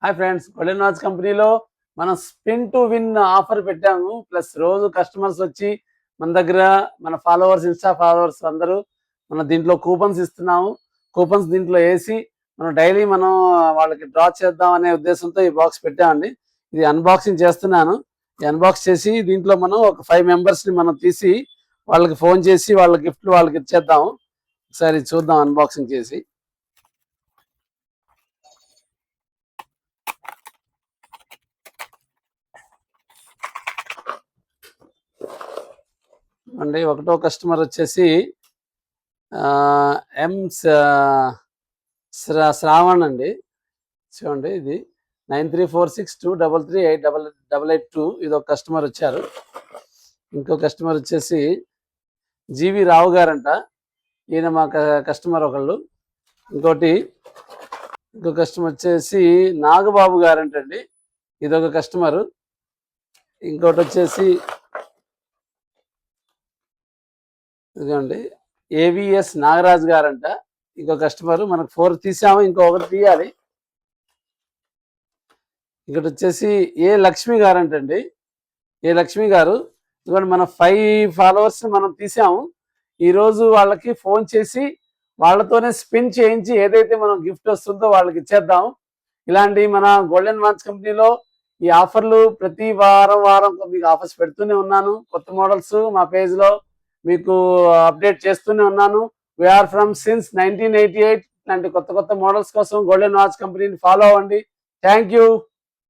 Hi friends, golden watch కంపెనీలో మనం spin to win offer పెట్టాము. ప్లస్ రోజు కస్టమర్స్ వచ్చి మన దగ్గర మన ఫాలోవర్స్, ఇన్స్టా ఫాలోవర్స్ అందరూ మన దీంట్లో కూపన్స్ ఇస్తున్నాము. కూపన్స్ దీంట్లో వేసి మనం డైలీ మనం వాళ్ళకి డ్రా చేద్దాం అనే ఉద్దేశంతో ఈ బాక్స్ పెట్టామండి. ఇది అన్బాక్సింగ్ చేస్తున్నాను. ఈ అన్బాక్స్ చేసి దీంట్లో మనం ఒక 5 మెంబర్స్ని మనం తీసి వాళ్ళకి ఫోన్ చేసి వాళ్ళ గిఫ్ట్లు వాళ్ళకి ఇచ్చేద్దాము. ఒకసారి చూద్దాం అన్బాక్సింగ్ చేసి. అండి, ఒకటో కస్టమర్ వచ్చేసి ఎం శ్రావణ్ అండి. చూడండి, ఇది 934623388882. ఇది ఒక కస్టమర్ వచ్చారు. ఇంకో కస్టమర్ వచ్చేసి జీవి రావు గారంట. ఈయన మా కస్టమర్ ఒకళ్ళు. ఇంకో కస్టమర్ వచ్చేసి నాగబాబు గారంటండి. ఇదొక కస్టమరు. ఇంకోటి వచ్చేసి ఇదిగోండి, ఏవిఎస్ నాగరాజు గారంట. ఇంకో కస్టమర్. మనకు 4 తీసాము, ఇంకొకటి తీయాలి. ఇంకటి వచ్చేసి ఏ లక్ష్మి గారంటండి. ఏ లక్ష్మి గారు. ఇదిగోండి, మన 5 ఫాలోవర్స్ మనం తీసాము. ఈరోజు వాళ్ళకి ఫోన్ చేసి వాళ్ళతోనే స్పిన్ చేయించి ఏదైతే మనం గిఫ్ట్ వస్తుందో వాళ్ళకి ఇచ్చేద్దాం. ఇలాంటి మన గోల్డెన్ వాచ్ కంపెనీలో ఈ ఆఫర్లు ప్రతి వారం మీకు ఆఫర్స్ పెడుతూనే ఉన్నాను. కొత్త మోడల్స్ మా పేజ్లో మీకు అప్డేట్ చేస్తూనే ఉన్నాను. We are from since 1988. ఇలాంటి కొత్త మోడల్స్ కోసం గోల్డెన్ వాచ్ కంపెనీని ఫాలో అవ్వండి. Thank you.